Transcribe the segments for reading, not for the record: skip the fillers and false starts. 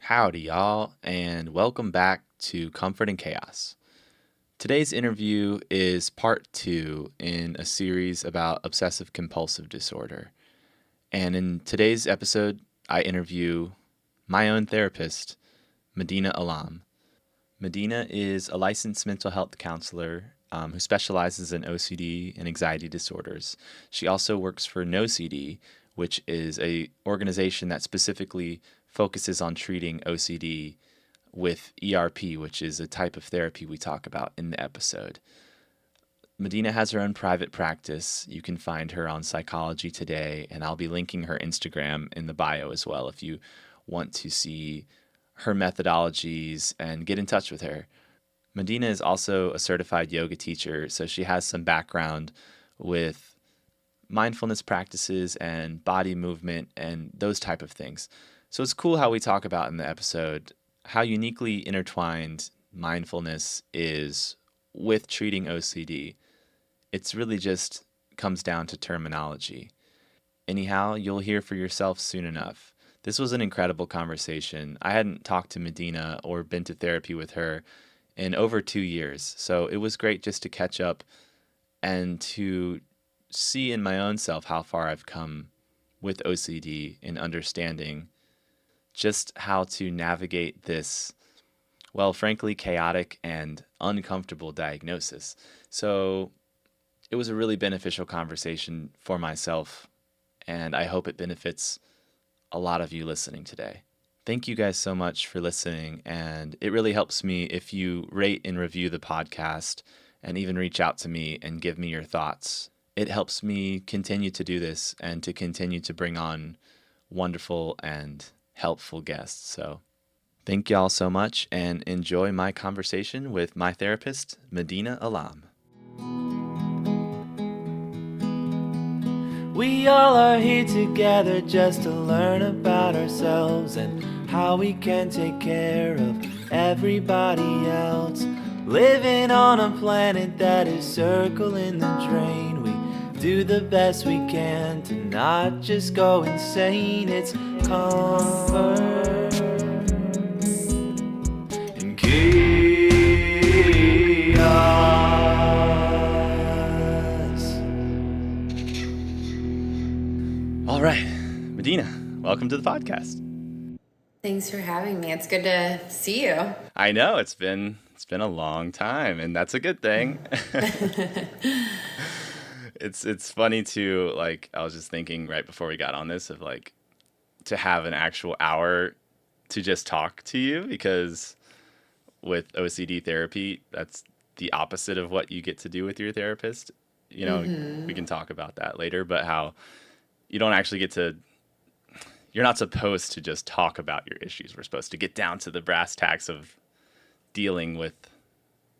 Howdy, y'all, and welcome back to Comfort and Chaos. Today's interview is part two in a series about obsessive compulsive disorder. And in today's episode, I interview my own therapist, Madina Alam. Madina is a licensed mental health counselor who specializes in OCD and anxiety disorders. She also works for NOCD, which is a organization that specifically focuses on treating OCD with ERP, which is a type of therapy we talk about in the episode. Madina has her own private practice. You can find her on Psychology Today, and I'll be linking her Instagram in the bio as well if you want to see her methodologies and get in touch with her. Madina is also a certified yoga teacher, so she has some background with mindfulness practices and body movement and those type of things. So it's cool how we talk about in the episode how uniquely intertwined mindfulness is with treating OCD. It's really just comes down to terminology. Anyhow, you'll hear for yourself soon enough. This was an incredible conversation. I hadn't talked to Madina or been to therapy with her in over 2 years, so it was great just to catch up and to see in my own self how far I've come with OCD in understanding just how to navigate this, well, frankly, chaotic and uncomfortable diagnosis. So it was a really beneficial conversation for myself, and I hope it benefits a lot of you listening today. Thank you guys so much for listening, and it really helps me if you rate and review the podcast and even reach out to me and give me your thoughts. It helps me continue to do this and to continue to bring on wonderful and helpful guests. So thank y'all so much and enjoy my conversation with my therapist, Madina Alam. We all are here together just to learn about ourselves and how we can take care of everybody else. Living on a planet that is circling the drain, we do the best we can to not just go insane. It's comfort and chaos. All right, Madina, welcome to the podcast. Thanks for having me. It's good to see you. I know it's been a long time, and that's a good thing. It's funny too, like I was just thinking right before we got on this of like to have an actual hour to just talk to you, because with OCD therapy, that's the opposite of what you get to do with your therapist. You know, we can talk about that later, but how you don't actually get to, you're not supposed to just talk about your issues. We're supposed to get down to the brass tacks of dealing with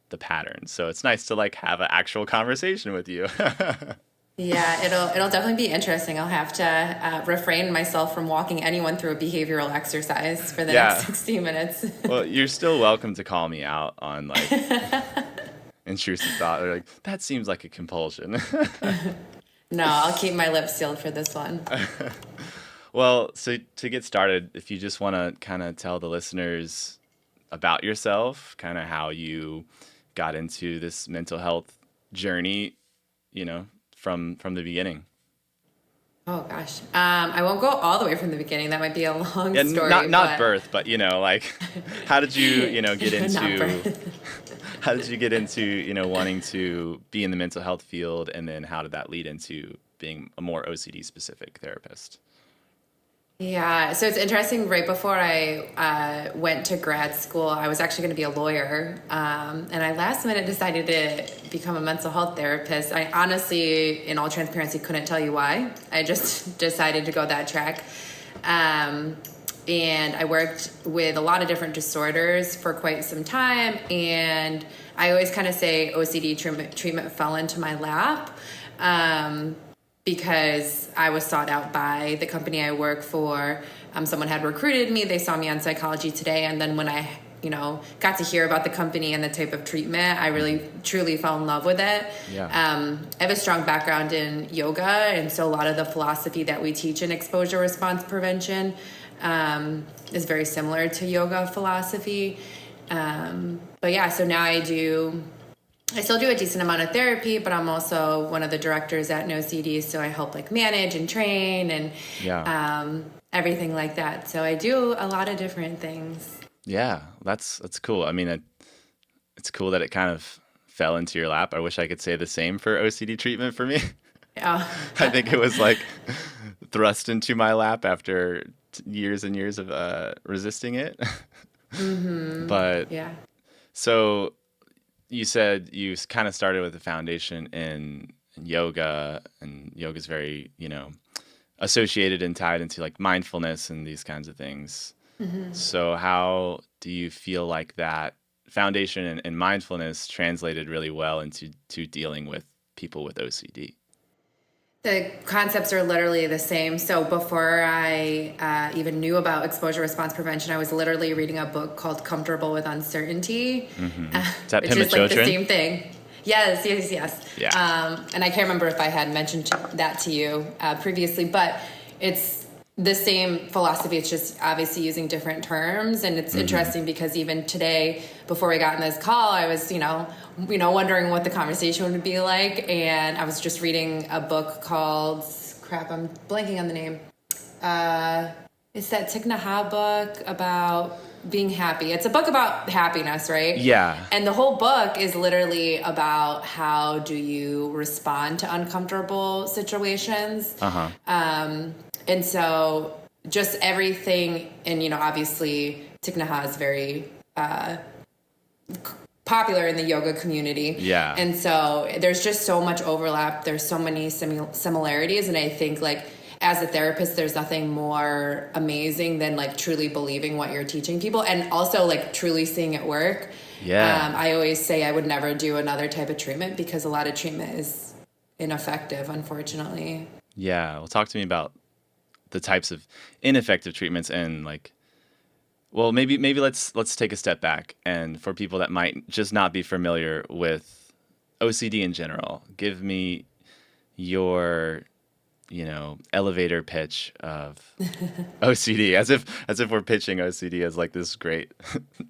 the patterns. So it's nice to like have an actual conversation with you. Yeah, it'll definitely be interesting. I'll have to refrain myself from walking anyone through a behavioral exercise for the next 60 minutes. Well, you're still welcome to call me out on like intrusive thought, or like that seems like a compulsion. No, I'll keep my lips sealed for this one. Well, so to get started, if you just want to kind of tell the listeners about yourself, kind of how you got into this mental health journey, you know, from the beginning. Oh gosh, I won't go all the way from the beginning. That might be a long story. Not birth, but you know, like, how did you get into how did you get into wanting to be in the mental health field, and then how did that lead into being a more OCD specific therapist? Yeah, so it's interesting. Right before I went to grad school, I was actually going to be a lawyer, and I last minute decided to become a mental health therapist. I honestly, in all transparency, couldn't tell you why. I just decided to go that track, and I worked with a lot of different disorders for quite some time, and I always kind of say OCD treatment fell into my lap. Because I was sought out by the company I work for. Someone had recruited me. They saw me on Psychology Today. And then when I, got to hear about the company and the type of treatment, I really, truly fell in love with it. Yeah. I have a strong background in yoga. And so a lot of the philosophy that we teach in exposure response prevention is very similar to yoga philosophy. But yeah, so now I still do a decent amount of therapy, but I'm also one of the directors at NOCD, so I help like manage and train and everything like that. So I do a lot of different things. Yeah, that's cool. I mean, it's cool that it kind of fell into your lap. I wish I could say the same for OCD treatment for me. Yeah. I think it was like thrust into my lap after years and years of resisting it. But Yeah. so you said you kind of started with a foundation in yoga, and yoga is very, associated and tied into like mindfulness and these kinds of things. So how do you feel like that foundation and mindfulness translated really well into dealing with people with OCD? The concepts are literally the same. So before I even knew about exposure response prevention, I was literally reading a book called Comfortable with Uncertainty, Is that which is like the Pema same thing. Yes. Yeah. And I can't remember if I had mentioned that to you previously, but it's the same philosophy. It's just obviously using different terms. And it's interesting because even today, before we got in this call, I was, wondering what the conversation would be like. And I was just reading a book called, I'm blanking on the name. It's that Thich Nhat Hanh book about being happy. It's a book about happiness, right? Yeah. And the whole book is literally about how do you respond to uncomfortable situations. And so just everything, and, obviously Thich Nhat Hanh is very popular in the yoga community. Yeah. And so there's just so much overlap. There's so many similarities. And I think like as a therapist, there's nothing more amazing than like truly believing what you're teaching people and also like truly seeing it work. Yeah. I always say I would never do another type of treatment because a lot of treatment is ineffective, unfortunately. Yeah. Well, talk to me about the types of ineffective treatments and like, well, maybe let's take a step back, and for people that might just not be familiar with OCD in general, give me your elevator pitch of OCD, as if we're pitching OCD as like this great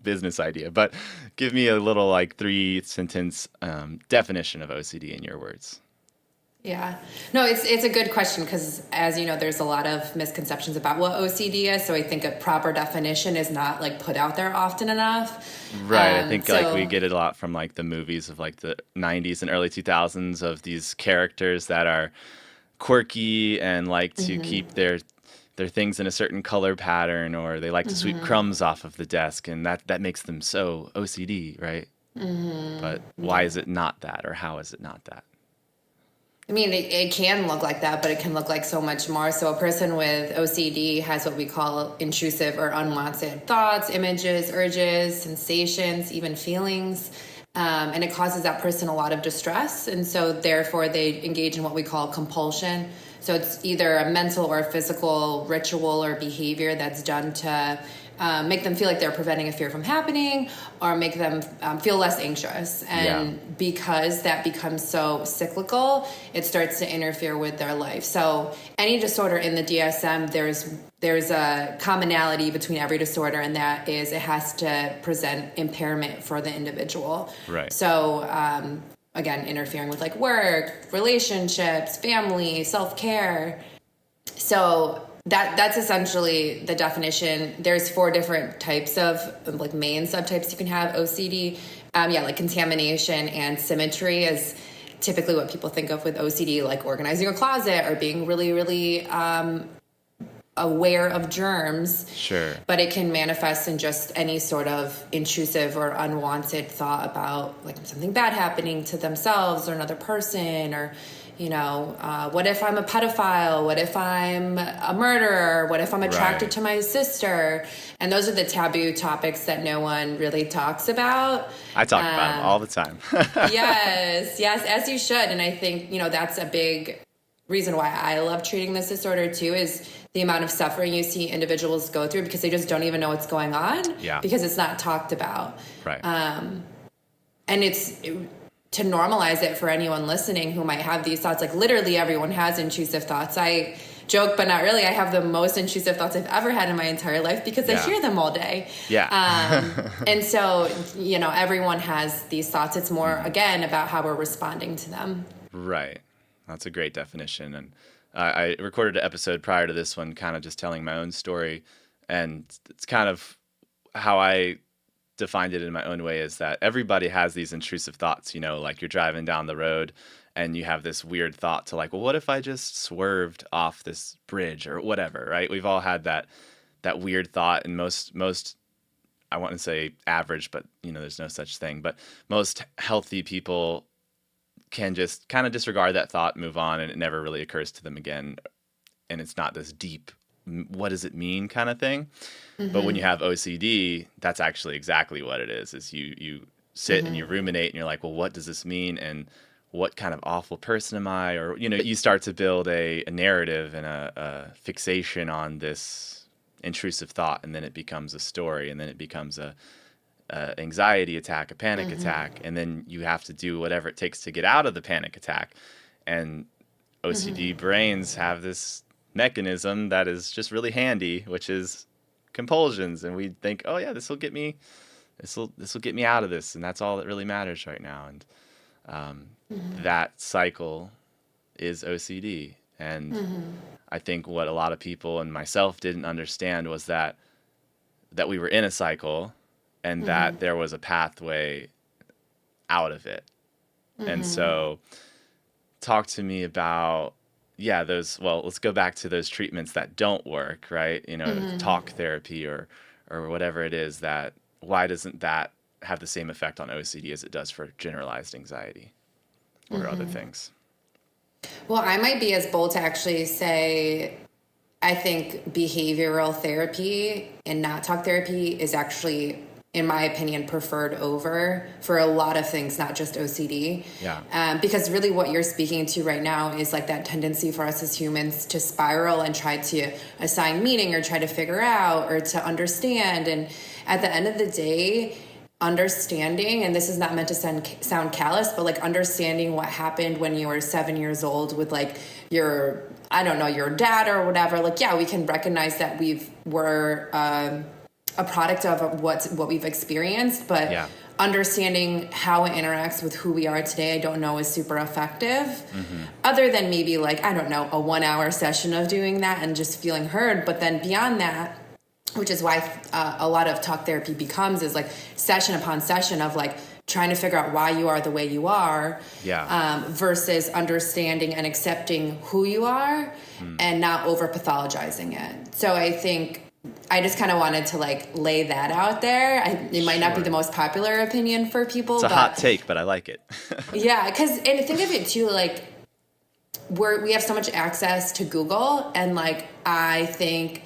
business idea. But give me a little like 3-sentence definition of OCD in your words. Yeah. No, it's a good question because, as you know, there's a lot of misconceptions about what OCD is. So I think a proper definition is not like put out there often enough. Right. I think like we get it a lot from like the movies of like the 90s and early 2000s of these characters that are quirky and like to keep their things in a certain color pattern, or they like to sweep crumbs off of the desk, and that makes them so OCD, right? But why is it not that, or how is it not that? I mean, it can look like that, but it can look like so much more. So a person with OCD has what we call intrusive or unwanted thoughts, images, urges, sensations, even feelings. And it causes that person a lot of distress. And so therefore they engage in what we call compulsion. So it's either a mental or physical ritual or behavior that's done to make them feel like they're preventing a fear from happening, or make them feel less anxious. And because that becomes so cyclical, it starts to interfere with their life. So any disorder in the DSM, there's a commonality between every disorder, and that is it has to present impairment for the individual. Right. So again, interfering with like work, relationships, family, self-care. So that's essentially the definition. There's 4 different types of like main subtypes you can have OCD. Like contamination and symmetry is typically what people think of with OCD, like organizing a closet or being really, really aware of germs. Sure. But it can manifest in just any sort of intrusive or unwanted thought about like something bad happening to themselves or another person, or what if I'm a pedophile? What if I'm a murderer? What if I'm attracted to my sister? And those are the taboo topics that no one really talks about. I talk about them all the time. Yes, as you should. And I think, that's a big reason why I love treating this disorder too, is the amount of suffering you see individuals go through because they just don't even know what's going on because it's not talked about. Right. And to normalize it for anyone listening who might have these thoughts, like literally everyone has intrusive thoughts. I joke, but not really. I have the most intrusive thoughts I've ever had in my entire life because I hear them all day. Yeah. And so, everyone has these thoughts. It's more, again, about how we're responding to them. Right. That's a great definition. And I recorded an episode prior to this one, kind of just telling my own story. And it's kind of how I defined it in my own way, is that everybody has these intrusive thoughts, like you're driving down the road and you have this weird thought to like, well, what if I just swerved off this bridge or whatever, right? We've all had that weird thought, and most, I want to say average, but there's no such thing, but most healthy people can just kind of disregard that thought, move on, and it never really occurs to them again. And it's not this deep, what does it mean kind of thing. But when you have OCD, that's actually exactly what it is you sit and you ruminate and you're like, well, what does this mean? And what kind of awful person am I? Or, you start to build a narrative and a fixation on this intrusive thought, and then it becomes a story, and then it becomes a anxiety attack, a panic attack, and then you have to do whatever it takes to get out of the panic attack. And OCD brains have this mechanism that is just really handy, which is compulsions, and we think, oh yeah, this will get me out of this, and that's all that really matters right now. And that cycle is OCD. And I think what a lot of people and myself didn't understand was that we were in a cycle, and that there was a pathway out of it. And so talk to me about let's go back to those treatments that don't work, right? Talk therapy or whatever it is. That why doesn't that have the same effect on OCD as it does for generalized anxiety or other things? Well, I might be as bold to actually say, I think behavioral therapy and not talk therapy is actually, in my opinion, preferred over for a lot of things, not just OCD. Yeah. Because really what you're speaking to right now is like that tendency for us as humans to spiral and try to assign meaning or try to figure out or to understand. And at the end of the day, understanding, and this is not meant to sound callous, but like understanding what happened when you were 7 years old with like your dad or whatever. Like, yeah, we can recognize that we're a product of what we've experienced, but understanding how it interacts with who we are today, I don't know is super effective. Other than maybe like, I don't know, a 1 hour session of doing that and just feeling heard. But then beyond that, which is why a lot of talk therapy becomes is like session upon session of like trying to figure out why you are the way you are, versus understanding and accepting who you are and not over pathologizing it. So I think I just kind of wanted to like lay that out there. It might not be the most popular opinion for people. It's a hot take, but I like it. Yeah, and think of it too, like we have so much access to Google, and like I think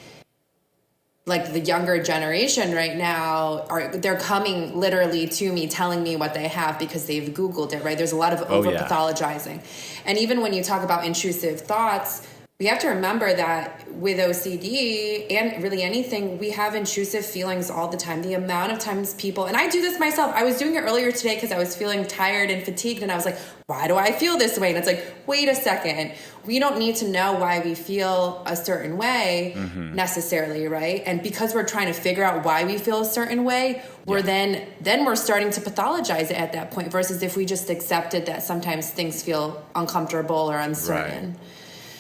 like the younger generation right now they're coming literally to me telling me what they have because they've Googled it, right? There's a lot of over pathologizing. And even when you talk about intrusive thoughts, we have to remember that with OCD and really anything, we have intrusive feelings all the time. The amount of times people, and I do this myself. I was doing it earlier today because I was feeling tired and fatigued, and I was like, why do I feel this way? And it's like, wait a second. We don't need to know why we feel a certain way necessarily, right? And because we're trying to figure out why we feel a certain way, we're then we're starting to pathologize it at that point, versus if we just accepted that sometimes things feel uncomfortable or uncertain.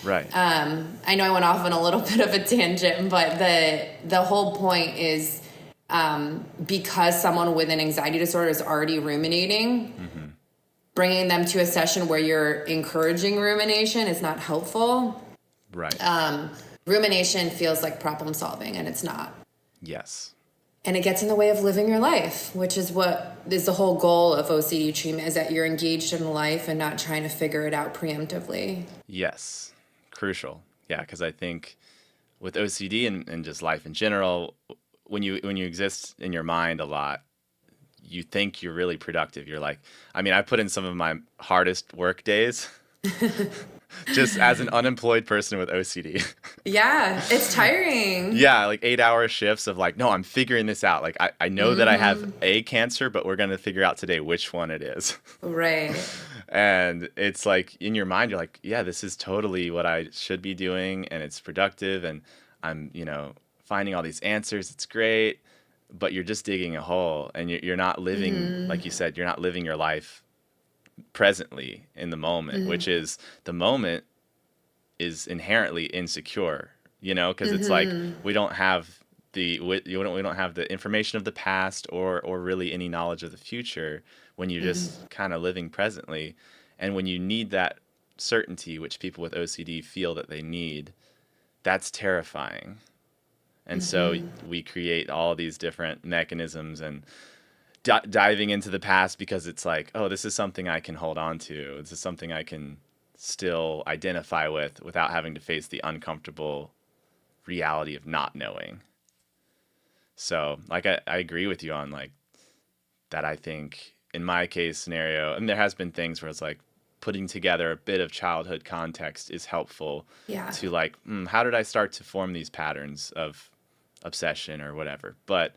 Right. I know I went off on a little bit of a tangent, but the whole point is because someone with an anxiety disorder is already ruminating, bringing them to a session where you're encouraging rumination is not helpful. Right. Rumination feels like problem solving, and it's not. Yes. And it gets in the way of living your life, which is what is the whole goal of OCD treatment, is that you're engaged in life and not trying to figure it out preemptively. Yes. Crucial. Yeah, because I think with OCD and just life in general, when you exist in your mind a lot, you think you're really productive. You're like, I mean, I put in some of my hardest work days just as an unemployed person with OCD. Yeah, it's tiring. Yeah, like 8-hour shifts of like, no, I'm figuring this out. Like, I know that I have a cancer, but we're going to figure out today which one it is. Right. And it's like in your mind, you're like, yeah, this is totally what I should be doing, and it's productive, and I'm, finding all these answers. It's great, but you're just digging a hole, and you're not living, like you said, you're not living your life presently in the moment, which is the moment is inherently insecure, because it's like we don't have we don't have the information of the past or really any knowledge of the future when you're just kind of living presently. And when you need that certainty, which people with OCD feel that they need, that's terrifying. And so we create all these different mechanisms and diving into the past because it's like, oh, this is something I can hold on to. This is something I can still identify with without having to face the uncomfortable reality of not knowing. So, like, I agree with you on, like, that. I think in my case scenario, and there has been things where it's like putting together a bit of childhood context is helpful Yeah. to, like, how did I start to form these patterns of obsession or whatever? But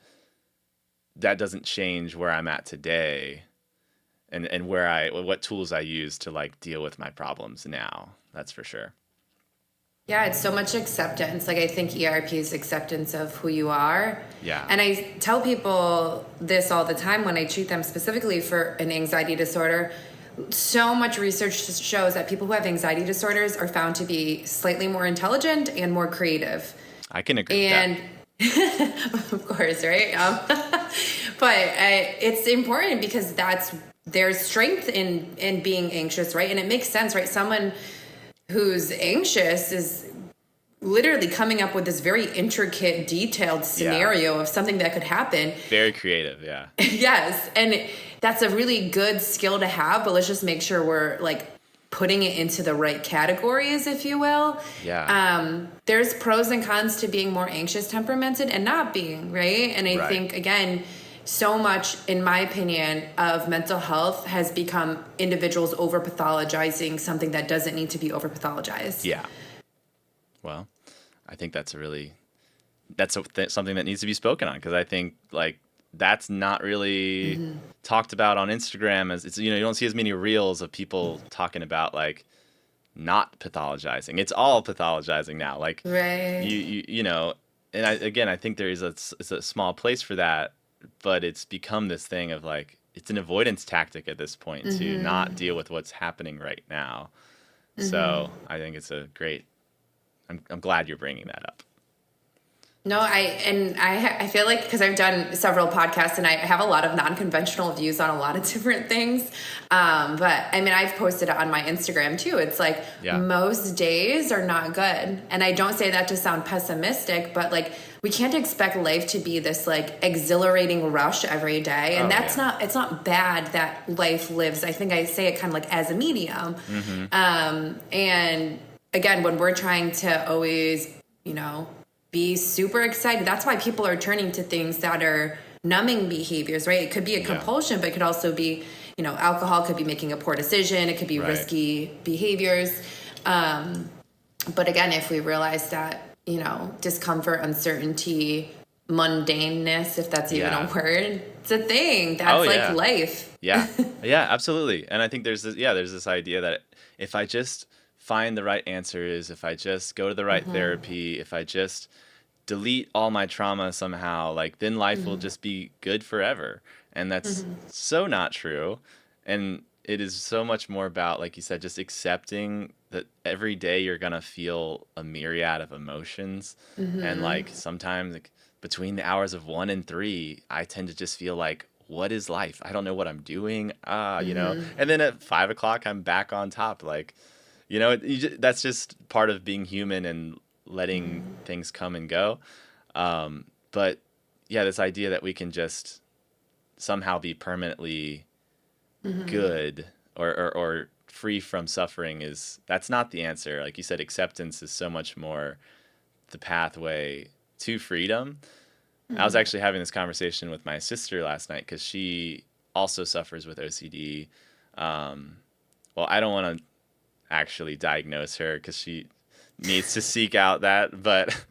that doesn't change where I'm at today and what tools I use to, like, deal with my problems now. That's for sure. Yeah, it's so much acceptance. Like, I think ERP is acceptance of who you are. Yeah. And I tell people this all the time when I treat them specifically for an anxiety disorder. So much research shows that people who have anxiety disorders are found to be slightly more intelligent and more creative. I can agree And with that. of course, right? But it's important because there's strength in being anxious, right? And it makes sense, right? Someone who's anxious is literally coming up with this very intricate, detailed scenario of something that could happen. Very creative, yeah. Yes, and that's a really good skill to have, but let's just make sure we're, like, putting it into the right categories, if you will. Yeah. There's pros and cons to being more anxious temperamented and not being, right? And I think, again, so much, in my opinion, of mental health has become individuals over pathologizing something that doesn't need to be over pathologized. Yeah. Well, I think that's something that needs to be spoken on, because I think, like, that's not really talked about on Instagram. As it's, you don't see as many reels of people talking about, like, not pathologizing. It's all pathologizing now. Like, Right. and I think there is it's a small place for that, but it's become this thing of, like, it's an avoidance tactic at this point to not deal with what's happening right now. So I think it's a great. I'm glad you're bringing that up. No, I feel like, because I've done several podcasts and I have a lot of non-conventional views on a lot of different things. But I mean, I've posted it on my Instagram too. It's like, most days are not good. And I don't say that to sound pessimistic, but, like, we can't expect life to be this, like, exhilarating rush every day. And it's not bad that life lives. I think I say it kind of like as a medium. And again, when we're trying to always, be super excited, that's why people are turning to things that are numbing behaviors, right? It could be a compulsion, but it could also be, alcohol could be making a poor decision. It could be risky behaviors. But again, if we realize that, discomfort, uncertainty, mundaneness, if that's even a word, it's a thing. That's like life. Yeah. Yeah, absolutely. And I think there's this idea that if I just find the right answers, if I just go to the right therapy, if I just delete all my trauma somehow, like, then life will just be good forever. And that's so not true. And it is so much more about, like you said, just accepting that every day you're going to feel a myriad of emotions. And, like, sometimes, like, between the hours of 1 and 3, I tend to just feel like, what is life? I don't know what I'm doing. And then at 5 o'clock, I'm back on top. Like, that's just part of being human and letting things come and go. But yeah, this idea that we can just somehow be permanently good or free from suffering that's not the answer. Like you said, acceptance is so much more the pathway to freedom. I was actually having this conversation with my sister last night because she also suffers with OCD. Well, I don't want to actually diagnose her because she needs to seek out that, but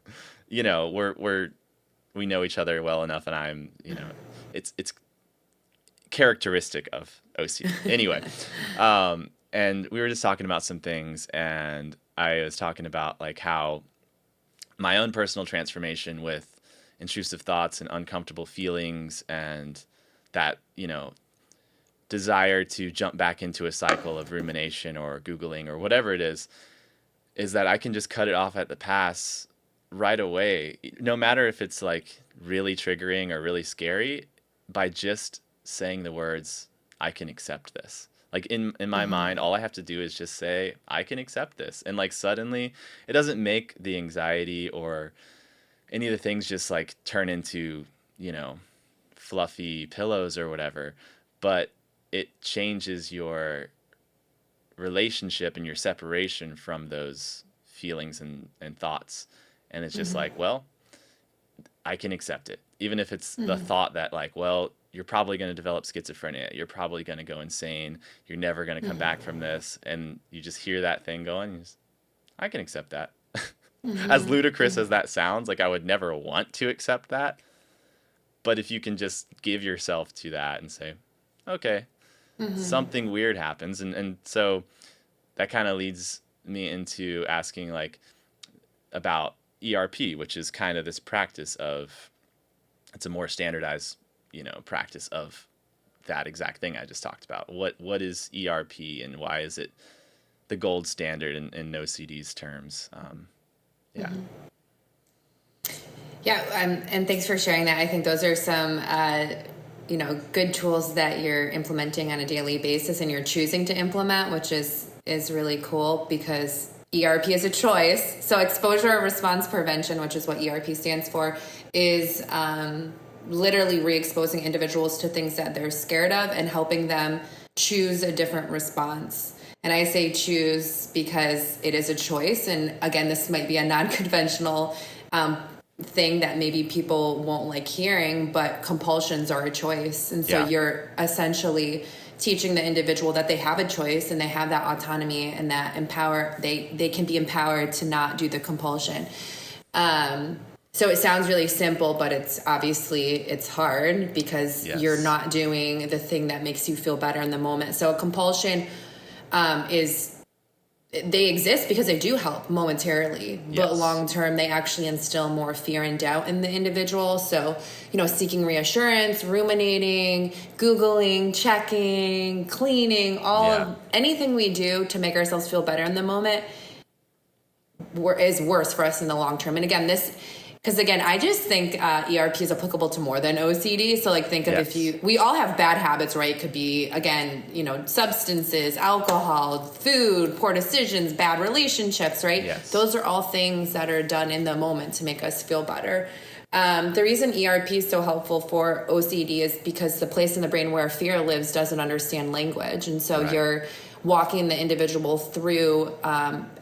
we know each other well enough, and I'm it's characteristic of OCD. Anyway, and we were just talking about some things, and I was talking about like how my own personal transformation with intrusive thoughts and uncomfortable feelings and that, desire to jump back into a cycle of rumination or Googling or whatever it is that I can just cut it off at the pass right away, no matter if it's like really triggering or really scary, by just saying the words, I can accept this. Like in my mind, all I have to do is just say, I can accept this. And like suddenly it doesn't make the anxiety or any of the things just like turn into, fluffy pillows or whatever, but it changes your relationship and your separation from those feelings and thoughts. And it's just like, well, I can accept it. Even if it's the thought that like, well, you're probably going to develop schizophrenia. You're probably going to go insane. You're never going to come back from this. And you just hear that thing going, I can accept that. As ludicrous as that sounds, like I would never want to accept that. But if you can just give yourself to that and say, okay, something weird happens. And so that kind of leads me into asking like about ERP, which is kind of this practice of, it's a more standardized, practice of that exact thing I just talked about. What is ERP and why is it the gold standard in NOCD's terms? Yeah. Yeah, and thanks for sharing that. I think those are some, good tools that you're implementing on a daily basis and you're choosing to implement, which is really cool because ERP is a choice. So exposure response prevention, which is what ERP stands for, is literally re-exposing individuals to things that they're scared of and helping them choose a different response. And I say choose because it is a choice. And again, this might be a non-conventional thing that maybe people won't like hearing, but compulsions are a choice. And so you're essentially teaching the individual that they have a choice and they have that autonomy and that they can be empowered to not do the compulsion. So it sounds really simple, but it's hard because you're not doing the thing that makes you feel better in the moment. So a compulsion they exist because they do help momentarily, but long term they actually instill more fear and doubt in the individual. So, seeking reassurance, ruminating, Googling, checking, cleaning, anything we do to make ourselves feel better in the moment is worse for us in the long term. And again, because again, I just think ERP is applicable to more than OCD. So like think of we all have bad habits, right? It could be, again, substances, alcohol, food, poor decisions, bad relationships, right? Yes. Those are all things that are done in the moment to make us feel better. The reason ERP is so helpful for OCD is because the place in the brain where fear lives doesn't understand language. And so you're walking the individual through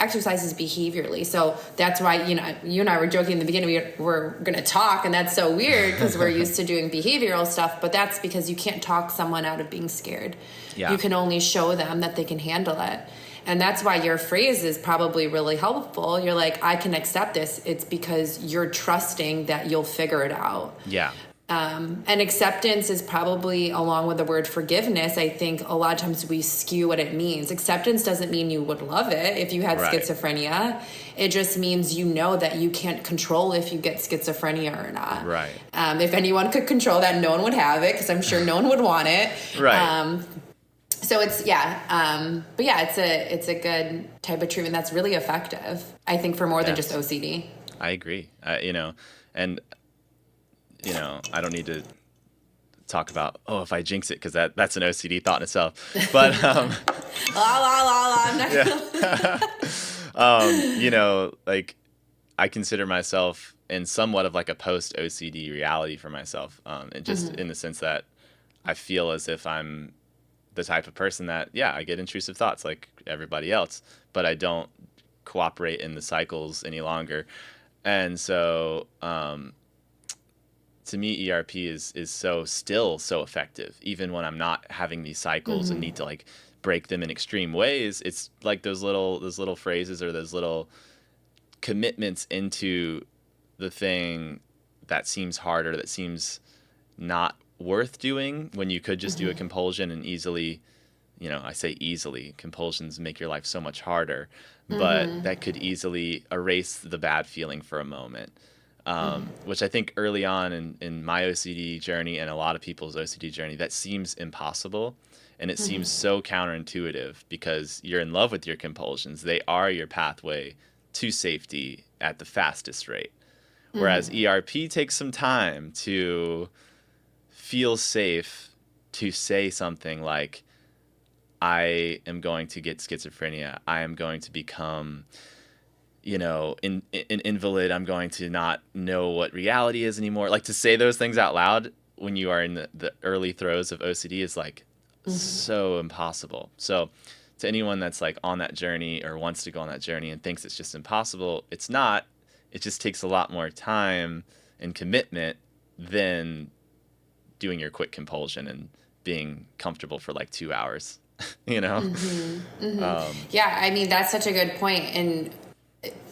exercises behaviorally. So that's why, you and I were joking in the beginning, we're going to talk, and that's so weird because we're used to doing behavioral stuff, but that's because you can't talk someone out of being scared. Yeah. You can only show them that they can handle it. And that's why your phrase is probably really helpful. You're like, I can accept this. It's because you're trusting that you'll figure it out. Yeah. And acceptance is probably, along with the word forgiveness, I think a lot of times we skew what it means. Acceptance doesn't mean you would love it if you had schizophrenia. It just means that you can't control if you get schizophrenia or not. Right. If anyone could control that, no one would have it because I'm sure no one would want it. Right. So it's, but it's a good type of treatment that's really effective, I think, for more than just OCD. I agree. I don't need to talk about, if I jinx it, because that's an OCD thought in itself. But, I'm not like I consider myself in somewhat of like a post-OCD reality for myself. And just in the sense that I feel as if I'm the type of person that, I get intrusive thoughts like everybody else, but I don't cooperate in the cycles any longer. And so, to me, ERP is still so effective, even when I'm not having these cycles and need to like break them in extreme ways. It's like those little phrases or those little commitments into the thing that seems harder, that seems not worth doing when you could just do a compulsion and easily, I say easily, compulsions make your life so much harder, but that could easily erase the bad feeling for a moment. Which I think early on in my OCD journey and a lot of people's OCD journey, that seems impossible. And it seems so counterintuitive because you're in love with your compulsions. They are your pathway to safety at the fastest rate. Whereas ERP takes some time to feel safe to say something like, I am going to get schizophrenia. I am going to become, an invalid. I'm going to not know what reality is anymore. Like, to say those things out loud when you are in the early throes of OCD is like so impossible. So to anyone that's like on that journey or wants to go on that journey and thinks it's just impossible, it's not. It just takes a lot more time and commitment than doing your quick compulsion and being comfortable for like 2 hours, Yeah, I mean, that's such a good point. And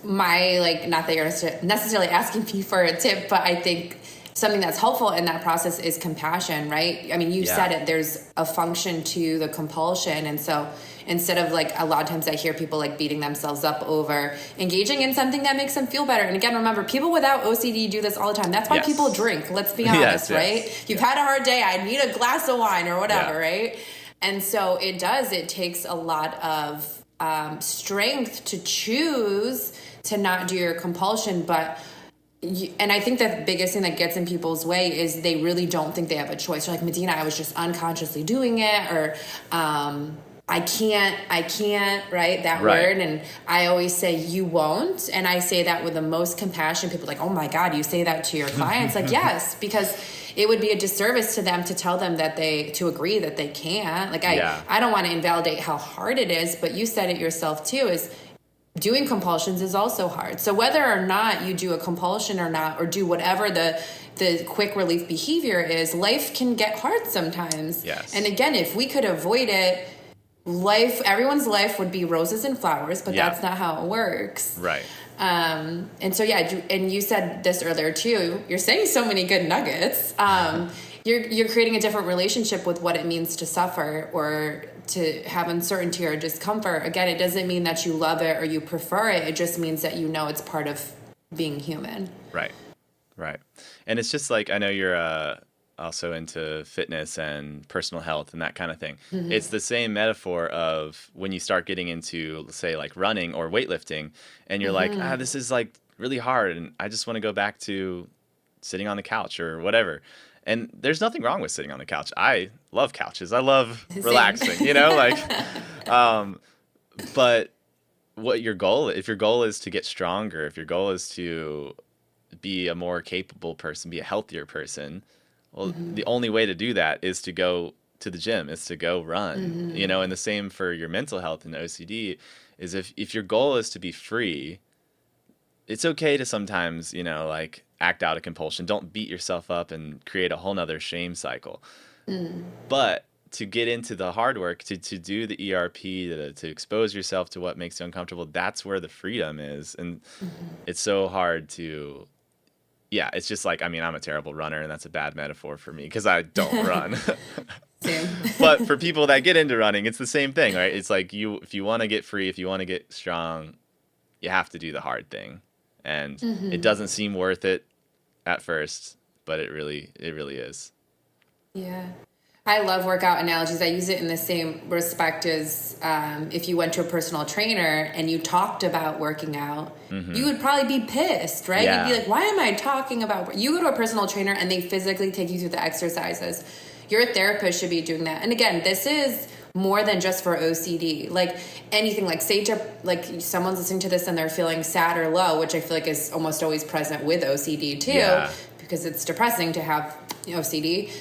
my, like, not that you're necessarily asking me for a tip, but I think something that's helpful in that process is compassion, right? I mean, you said it, there's a function to the compulsion. And so instead of, like, a lot of times I hear people like beating themselves up over engaging in something that makes them feel better. And again, remember, people without OCD do this all the time. That's why people drink. Let's be honest, right? You've had a hard day. I need a glass of wine or whatever, right? And so it takes a lot of strength to choose to not do your compulsion. But and I think the biggest thing that gets in people's way is they really don't think they have a choice. They're like, Madina, I was just unconsciously doing it, or I can't, right? That word. And I always say, you won't. And I say that with the most compassion. People are like, oh my God, you say that to your clients? Like, yes, because it would be a disservice to them to tell them to agree that they can't. Like, I don't want to invalidate how hard it is, but you said it yourself too, is doing compulsions is also hard. So whether or not you do a compulsion or not, or do whatever the quick relief behavior is, life can get hard sometimes. Yes. And again, if we could avoid it, everyone's life would be roses and flowers, but that's not how it works. Right. And so, and you said this earlier too, you're saying so many good nuggets. You're creating a different relationship with what it means to suffer or to have uncertainty or discomfort. Again, it doesn't mean that you love it or you prefer it. It just means that you know it's part of being human. Right. And it's just like, I know you're also into fitness and personal health and that kind of thing. It's the same metaphor of when you start getting into, let's say, like running or weightlifting, and you're like, this is like really hard, and I just want to go back to sitting on the couch or whatever. And there's nothing wrong with sitting on the couch. I love couches. I love relaxing, but if your goal is to get stronger, if your goal is to be a more capable person, be a healthier person, well, the only way to do that is to go to the gym, is to go run, and the same for your mental health and OCD is if your goal is to be free, it's okay to sometimes, like act out a compulsion. Don't beat yourself up and create a whole nother shame cycle. But to get into the hard work, to do the ERP, to expose yourself to what makes you uncomfortable, that's where the freedom is. And it's so hard to, it's just like, I mean, I'm a terrible runner, and that's a bad metaphor for me because I don't run. Same. But for people that get into running, it's the same thing, right? It's like if you want to get free, if you want to get strong, you have to do the hard thing. And it doesn't seem worth it at first, but it really is. Yeah. I love workout analogies. I use it in the same respect as if you went to a personal trainer and you talked about working out, you would probably be pissed, right? Yeah. You'd be like, why am I talking about... You go to a personal trainer and they physically take you through the exercises. Your therapist should be doing that. And again, this is more than just for OCD. Like anything, like say someone's listening to this and they're feeling sad or low, which I feel like is almost always present with OCD too, because it's depressing to have OCD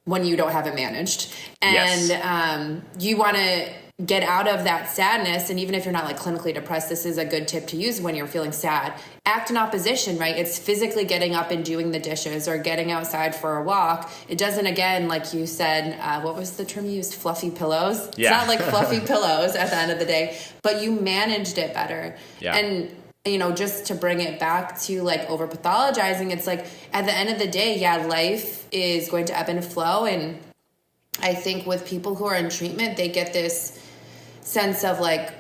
when you don't have it managed. And you want to get out of that sadness. And even if you're not like clinically depressed, this is a good tip to use when you're feeling sad. Act in opposition, right? It's physically getting up and doing the dishes or getting outside for a walk. It doesn't, again, like you said, what was the term you used? Fluffy pillows. It's not like fluffy pillows at the end of the day, but you managed it better. And just to bring it back to like over pathologizing, it's like at the end of the day, yeah, life is going to ebb and flow. And I think with people who are in treatment, they get this sense of like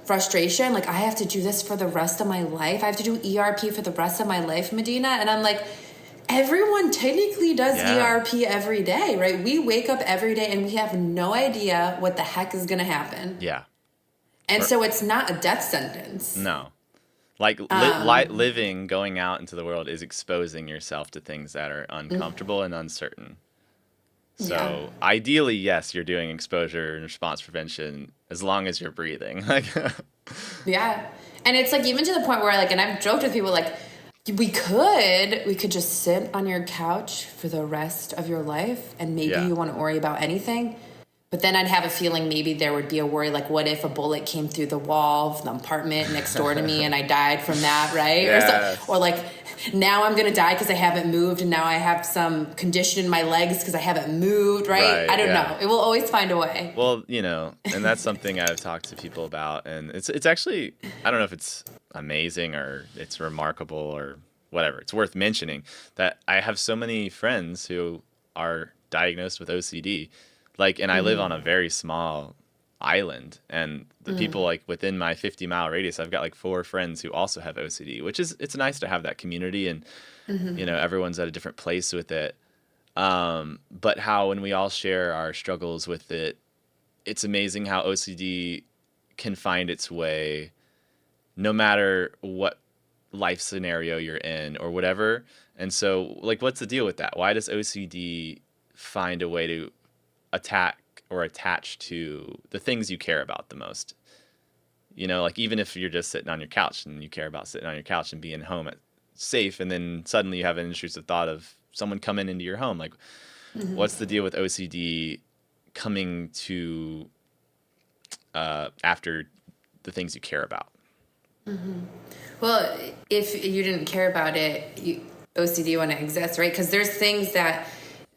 frustration. Like, I have to do this for the rest of my life. I have to do ERP for the rest of my life, Medina. And I'm like, everyone technically does ERP every day, right? We wake up every day and we have no idea what the heck is going to happen. Yeah. And so it's not a death sentence. No. Like living, going out into the world is exposing yourself to things that are uncomfortable and uncertain. So ideally, yes, you're doing exposure and response prevention as long as you're breathing. Yeah. And it's like, even to the point where like, and I've joked with people like, we could just sit on your couch for the rest of your life and maybe you want to worry about anything. But then I'd have a feeling maybe there would be a worry, like, what if a bullet came through the wall of the apartment next door to me and I died from that, right? Yes. Or like, now I'm going to die because I haven't moved, and now I have some condition in my legs because I haven't moved, right? I don't know. It will always find a way. Well, and that's something I've talked to people about, and it's actually, I don't know if it's amazing or it's remarkable or whatever. It's worth mentioning that I have so many friends who are diagnosed with OCD. Like, and I live on a very small island, and the people like within my 50-mile radius, I've got like 4 friends who also have OCD, which is, it's nice to have that community, and everyone's at a different place with it. But how when we all share our struggles with it, it's amazing how OCD can find its way no matter what life scenario you're in or whatever. And so, like, what's the deal with that? Why does OCD find a way to attack or attach to the things you care about the most? Like, even if you're just sitting on your couch and you care about sitting on your couch and being home safe, and then suddenly you have an intrusive thought of someone coming into your home. Like, what's the deal with OCD coming to after the things you care about? Well, if you didn't care about it, OCD wouldn't exist, right? Because there's things that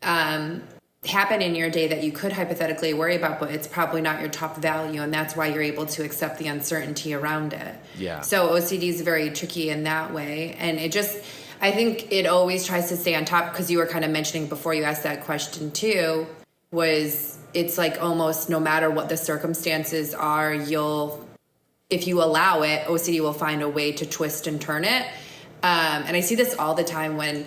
happen in your day that you could hypothetically worry about, but it's probably not your top value, and that's why you're able to accept the uncertainty around it. Yeah. So OCD is very tricky in that way, and I think it always tries to stay on top, because you were kind of mentioning before you asked that question too, was it's like almost no matter what the circumstances are, if you allow it, OCD will find a way to twist and turn it. And I see this all the time when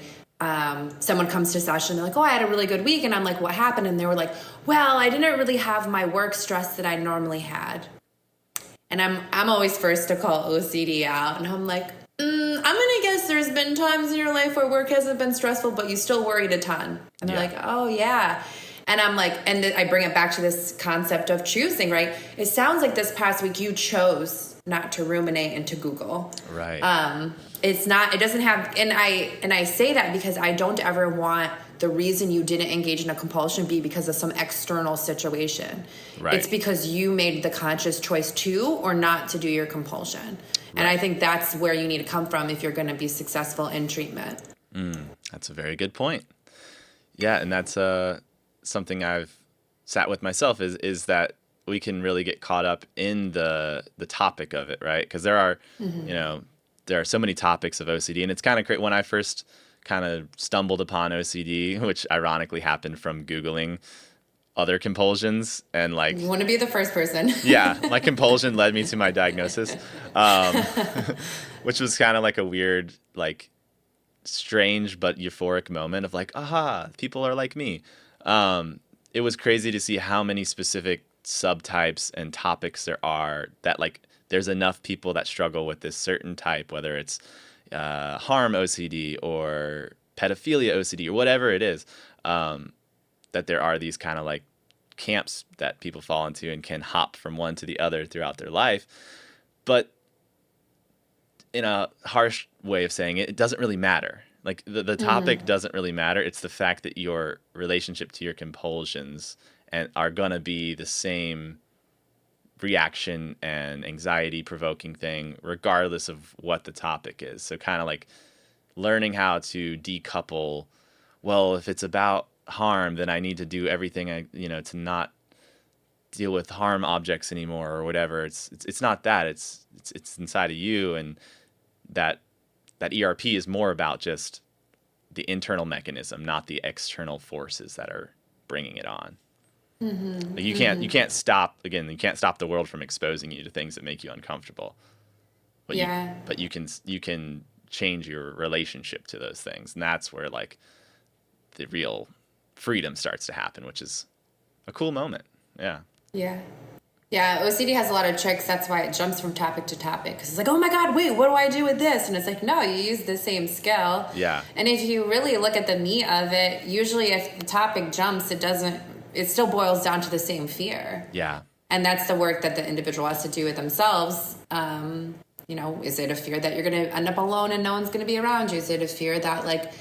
someone comes to session, they're like, oh, I had a really good week. And I'm like, what happened? And they were like, well, I didn't really have my work stress that I normally had. And I'm always first to call OCD out. And I'm like, I'm going to guess there's been times in your life where work hasn't been stressful, but you still worried a ton. And they're like, oh, yeah. And I'm like, and I bring it back to this concept of choosing, right? It sounds like this past week you chose not to ruminate and to Google. Right. It doesn't have, and I say that because I don't ever want the reason you didn't engage in a compulsion be because of some external situation. Right. It's because you made the conscious choice to or not to do your compulsion. Right. And I think that's where you need to come from if you're going to be successful in treatment. That's a very good point. Yeah, and that's something I've sat with myself is that we can really get caught up in the topic of it, right? Because there are, there are so many topics of OCD, and it's kind of great. When I first kind of stumbled upon OCD, which ironically happened from Googling other compulsions, and like, you want to be the first person. Yeah, my compulsion led me to my diagnosis, which was kind of like a weird, like, strange but euphoric moment of like, aha, people are like me. It was crazy to see how many specific subtypes and topics there are, that like there's enough people that struggle with this certain type, whether it's harm OCD or pedophilia OCD or whatever it is, that there are these kind of like camps that people fall into and can hop from one to the other throughout their life. But in a harsh way of saying it, it doesn't really matter. Like the topic doesn't really matter. It's the fact that your relationship to your compulsions are going to be the same reaction and anxiety provoking thing regardless of what the topic is. So kind of like learning how to decouple, well, if it's about harm, then I need to do everything to not deal with harm objects anymore or whatever. It's not that. It's inside of you, and that ERP is more about just the internal mechanism, not the external forces that are bringing it on. Like you can't stop the world from exposing you to things that make you uncomfortable. But you can change your relationship to those things, and that's where like the real freedom starts to happen, which is a cool moment. Yeah, OCD has a lot of tricks. That's why it jumps from topic to topic. Because it's like, oh my God, wait, what do I do with this? And it's like, no, you use the same skill. Yeah. And if you really look at the meat of it, usually if the topic jumps, it still boils down to the same fear. Yeah. And that's the work that the individual has to do with themselves. Is it a fear that you're going to end up alone and no one's going to be around you? Is it a fear that, like,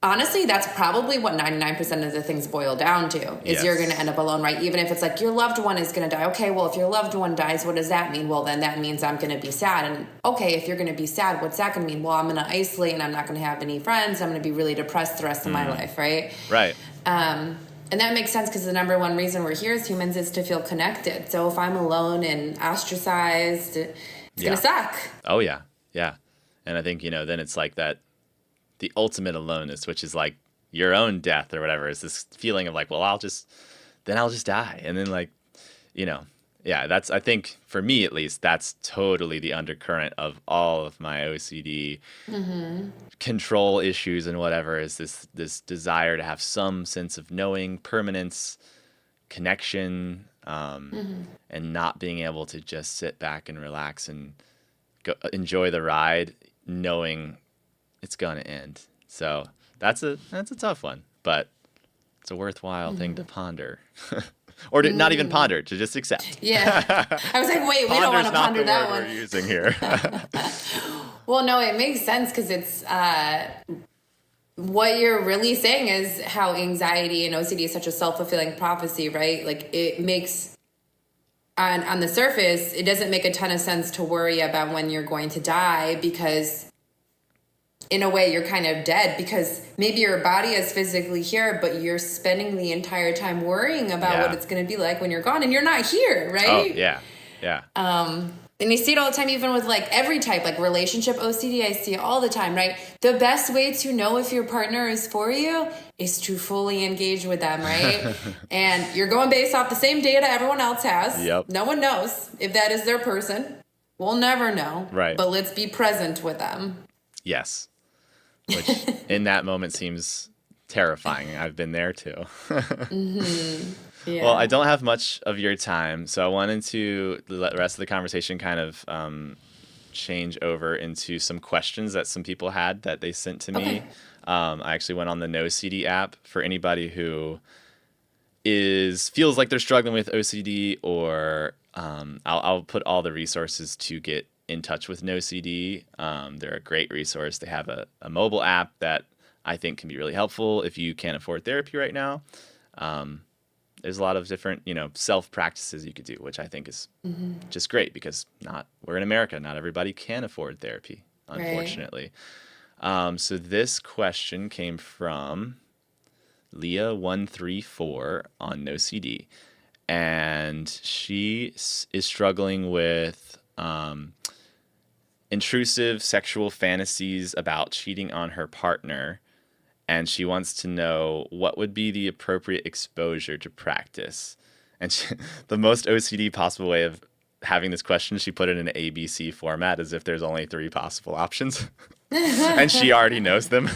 honestly, that's probably what 99% of the things boil down to, is you're going to end up alone, right? Even if it's like your loved one is going to die. Okay, well, if your loved one dies, what does that mean? Well, then that means I'm going to be sad. And okay, if you're going to be sad, what's that going to mean? Well, I'm going to isolate and I'm not going to have any friends. I'm going to be really depressed the rest of my life, right? Right. And that makes sense because the number one reason we're here as humans is to feel connected. So if I'm alone and ostracized, it's going to suck. Oh, yeah. Yeah. And I think, then it's like that, the ultimate aloneness, which is like your own death or whatever, is this feeling of like, well, I'll just die. And then like, that's, I think for me at least, that's totally the undercurrent of all of my OCD control issues and whatever, is this desire to have some sense of knowing, permanence, connection, and not being able to just sit back and relax and enjoy the ride, knowing it's gonna end. So that's a tough one, but it's a worthwhile thing to ponder. Or to not even ponder, to just accept. Yeah. I was like, wait, we don't want to ponder that one. We're using here. Well, no, it makes sense because it's what you're really saying is how anxiety and OCD is such a self-fulfilling prophecy, right? Like it makes on the surface, it doesn't make a ton of sense to worry about when you're going to die, because in a way you're kind of dead, because maybe your body is physically here, but you're spending the entire time worrying about what it's going to be like when you're gone and you're not here, right? Oh, yeah. Yeah. And you see it all the time, even with like every type, like relationship OCD, I see it all the time, right? The best way to know if your partner is for you is to fully engage with them, right? And you're going based off the same data everyone else has. Yep. No one knows if that is their person. We'll never know. Right. But let's be present with them. Yes. Which in that moment seems terrifying. I've been there too. Yeah. Well, I don't have much of your time, so I wanted to let the rest of the conversation kind of change over into some questions that some people had that they sent to me. Okay. I actually went on the NOCD app for anybody who feels like they're struggling with OCD, or I'll put all the resources to get in touch with NOCD. They're a great resource. They have a mobile app that I think can be really helpful if you can't afford therapy right now. There's a lot of different, self practices you could do, which I think is just great, because we're in America. Not everybody can afford therapy, unfortunately. Right. So this question came from Leah134 on NoCD, and she is struggling with intrusive sexual fantasies about cheating on her partner. And she wants to know what would be the appropriate exposure to practice. And the most OCD possible way of having this question, she put it in an ABC format, as if there's only 3 possible options. And she already knows them.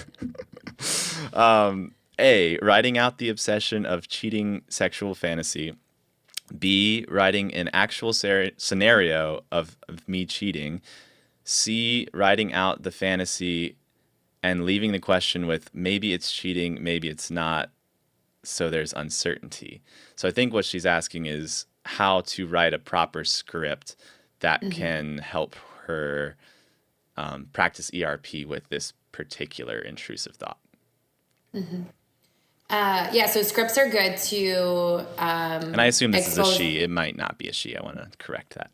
A, writing out the obsession of cheating sexual fantasy. B, writing an actual scenario of me cheating. C, writing out the fantasy and leaving the question with maybe it's cheating, maybe it's not, so there's uncertainty. So I think what she's asking is how to write a proper script that can help her practice ERP with this particular intrusive thought. So scripts are good to and I assume this is a she. It might not be a she. I want to correct that.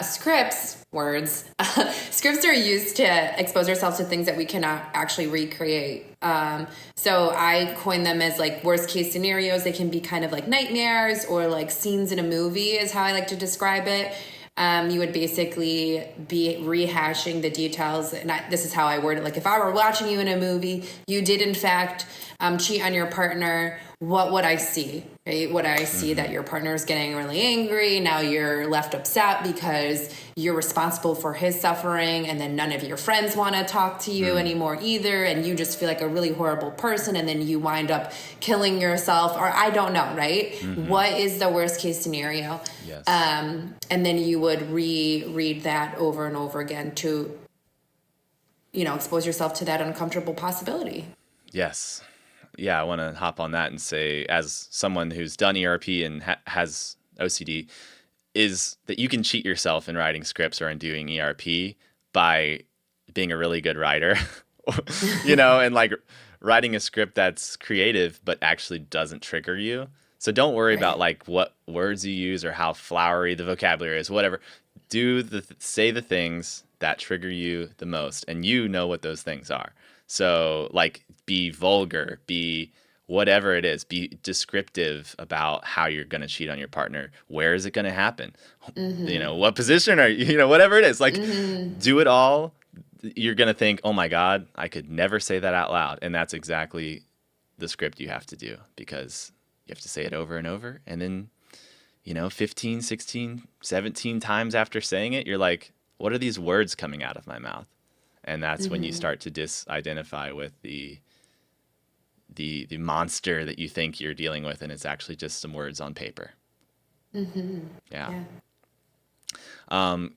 Scripts, words, scripts are used to expose ourselves to things that we cannot actually recreate. So I coin them as like worst case scenarios. They can be kind of like nightmares or like scenes in a movie is how I like to describe it. You would basically be rehashing the details. And this is how I word it. Like if I were watching you in a movie, you did in fact cheat on your partner, what would I see? Right? Would I see that your partner is getting really angry? Now you're left upset because you're responsible for his suffering, and then none of your friends want to talk to you anymore either, and you just feel like a really horrible person, and then you wind up killing yourself, or I don't know, right? What is the worst case scenario? Yes. And then you would reread that over and over again to, expose yourself to that uncomfortable possibility. Yes. Yeah, I want to hop on that and say, as someone who's done ERP and has OCD, is that you can cheat yourself in writing scripts or in doing ERP by being a really good writer, and like writing a script that's creative but actually doesn't trigger you. So don't worry about like what words you use or how flowery the vocabulary is, whatever. Say the things that trigger you the most, and you know what those things are. So like be vulgar, be whatever it is, be descriptive about how you're going to cheat on your partner. Where is it going to happen? What position are you, whatever it is, like do it all. You're going to think, oh my God, I could never say that out loud. And that's exactly the script you have to do, because you have to say it over and over. And then, 15, 16, 17 times after saying it, you're like, what are these words coming out of my mouth? And that's when you start to disidentify with the monster that you think you're dealing with, and it's actually just some words on paper. Yeah.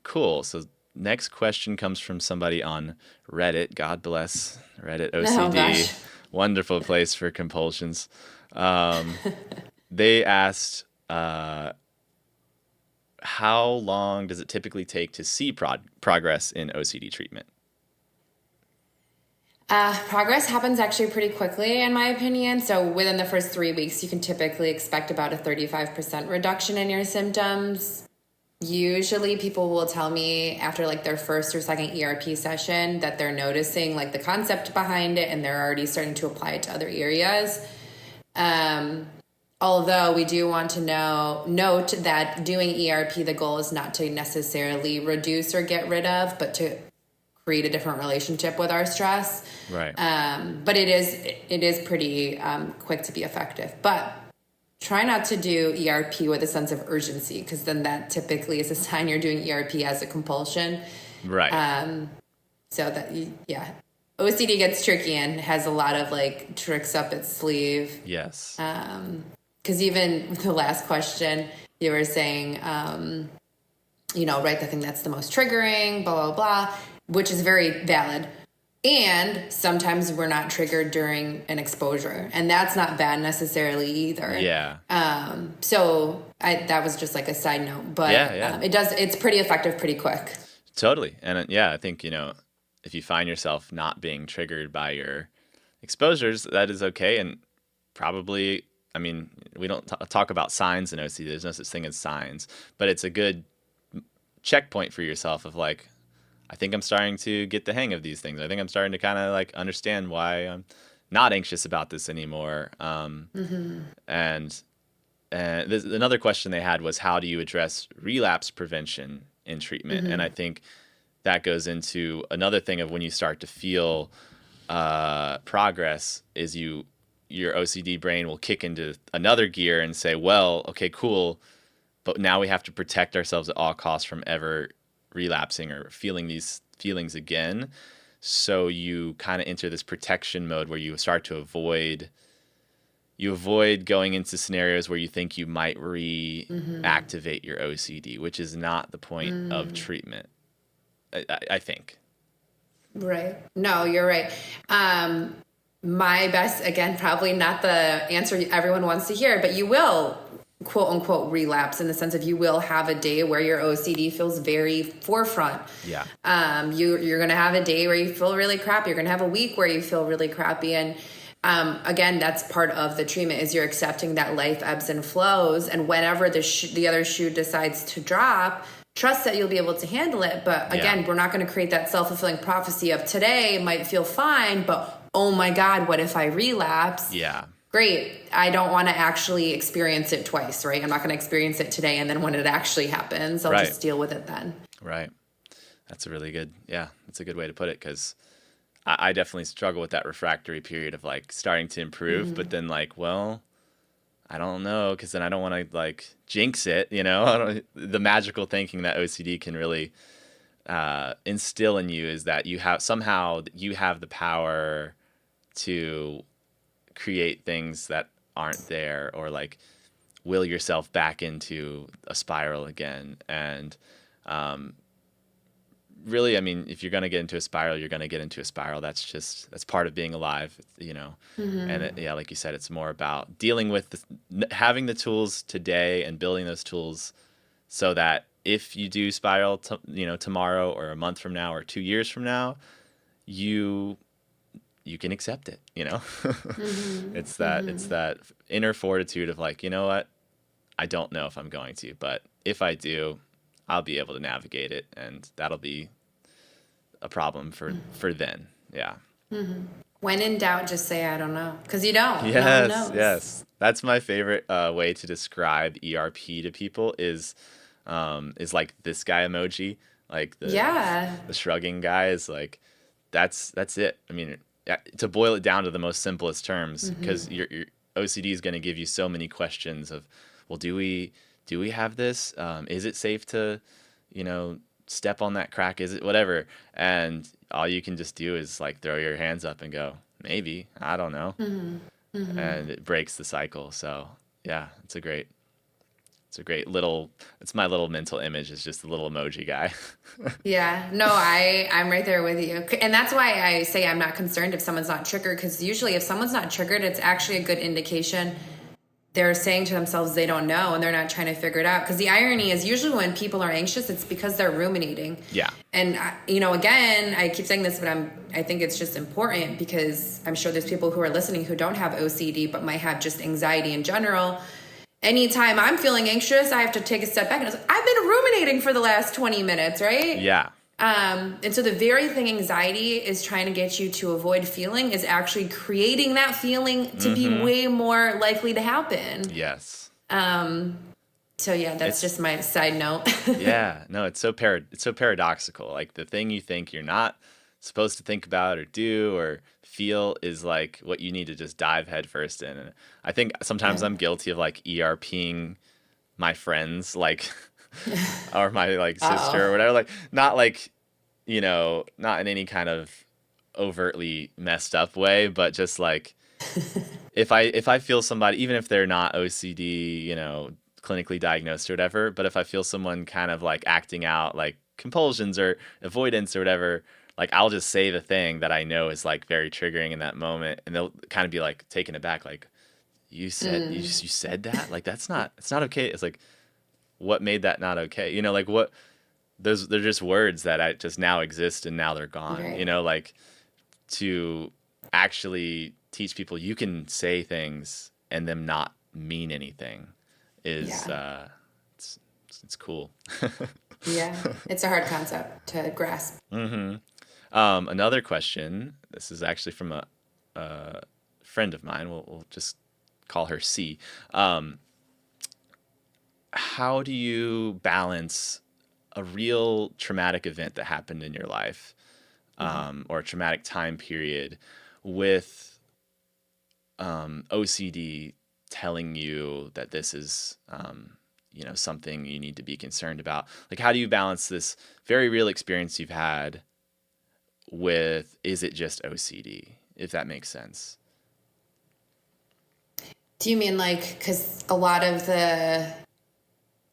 Cool. So next question comes from somebody on Reddit. God bless Reddit OCD. Oh, Wonderful place for compulsions. They asked, how long does it typically take to see progress in OCD treatment? Progress happens actually pretty quickly, in my opinion. So within the first 3 weeks, you can typically expect about a 35% reduction in your symptoms. Usually people will tell me after like their first or second ERP session that they're noticing like the concept behind it, and they're already starting to apply it to other areas. Although we do want to note that doing ERP, the goal is not to necessarily reduce or get rid of, but to create a different relationship with our stress. Right. But it is pretty quick to be effective. But try not to do ERP with a sense of urgency, because then that typically is a sign you're doing ERP as a compulsion. Right. So that, OCD gets tricky and has a lot of like tricks up its sleeve. Yes. Because even the last question, you were saying, write the thing that's the most triggering, blah, blah, blah, which is very valid. And sometimes we're not triggered during an exposure, and that's not bad necessarily either. Yeah. So that was just like a side note, but it's pretty effective pretty quick. Totally. And I think, if you find yourself not being triggered by your exposures, that is okay. And probably, we don't talk about signs in OCD. There's no such thing as signs, but it's a good checkpoint for yourself of like, I think I'm starting to get the hang of these things. I think I'm starting to kind of like understand why I'm not anxious about this anymore. And another question they had was, how do you address relapse prevention in treatment? And I think that goes into another thing of when you start to feel progress is your OCD brain will kick into another gear and say, well, okay, cool, but now we have to protect ourselves at all costs from ever relapsing or feeling these feelings again. So you kind of enter this protection mode where you start to avoid going into scenarios where you think you might reactivate your OCD, which is not the point of treatment, I think. Right. No, you're right. My best, again, probably not the answer everyone wants to hear, but you will quote unquote relapse in the sense of you will have a day where your OCD feels very forefront. Yeah. You're going to have a day where you feel really crappy. You're going to have a week where you feel really crappy. And Again, that's part of the treatment, is you're accepting that life ebbs and flows, and whenever the other shoe decides to drop, trust that you'll be able to handle it. But again, we're not going to create that self-fulfilling prophecy of today might feel fine, but oh my God, what if I relapse? Yeah. Great. I don't want to actually experience it twice, right? I'm not going to experience it today, and then when it actually happens, I'll just deal with it then. Right. That's a really good, that's a good way to put it, because I definitely struggle with that refractory period of like starting to improve, but then like, well, I don't know, because then I don't want to like jinx it, the magical thinking that OCD can really instill in you is that you have the power to create things that aren't there, or like will yourself back into a spiral again. And really, I mean, if you're going to get into a spiral, you're going to get into a spiral. That's part of being alive, And like you said, it's more about dealing with having the tools today and building those tools so that if you do spiral, tomorrow or a month from now or 2 years from now, you can accept it. It's that inner fortitude of like, you know what, I don't know if I'm going to, but if I do, I'll be able to navigate it, and that'll be a problem for then. Yeah. When in doubt, just say I don't know, because you don't. Yes, no one knows. Yes. That's my favorite way to describe ERP to people is like this guy emoji, like the shrugging guy is like, that's it. I mean, to boil it down to the most simplest terms, because your OCD is going to give you so many questions of, well, do we have this? Is it safe to, step on that crack? Is it whatever? And all you can just do is like throw your hands up and go, maybe, I don't know. And it breaks the cycle. So yeah, it's a great it's my little mental image, is just the little emoji guy. Yeah, no, I'm right there with you. And that's why I say I'm not concerned if someone's not triggered, because usually if someone's not triggered, it's actually a good indication they're saying to themselves they don't know, and they're not trying to figure it out. Because the irony is usually when people are anxious, it's because they're ruminating. Yeah. And, again, I keep saying this, but I think it's just important, because I'm sure there's people who are listening who don't have OCD but might have just anxiety in general. Anytime I'm feeling anxious, I have to take a step back and I've been ruminating for the last 20 minutes, right? Yeah. And so the very thing anxiety is trying to get you to avoid feeling is actually creating that feeling to be way more likely to happen. Yes. So yeah, that's just my side note. Yeah. No, it's so paradoxical. Like the thing you think you're not supposed to think about or do or feel is like what you need to just dive headfirst in. And I think sometimes I'm guilty of like ERPing my friends, like, or my like sister or whatever, like not like, not in any kind of overtly messed up way, but just like if I feel somebody, even if they're not OCD, clinically diagnosed or whatever, but if I feel someone kind of like acting out like compulsions or avoidance or whatever, like I'll just say the thing that I know is like very triggering in that moment, and they'll kind of be like taken aback, like you said that, like it's not okay. It's like, what made that not okay? Like what they're just words that just now exist and now they're gone. Right. Like to actually teach people you can say things and them not mean anything is it's cool. Yeah, it's a hard concept to grasp. Another question. This is actually from a friend of mine. We'll just call her C. How do you balance a real traumatic event that happened in your life, or a traumatic time period, with OCD telling you that this is something you need to be concerned about? Like, how do you balance this very real experience you've had with, is it just OCD, if that makes sense? Do you mean like, because a lot of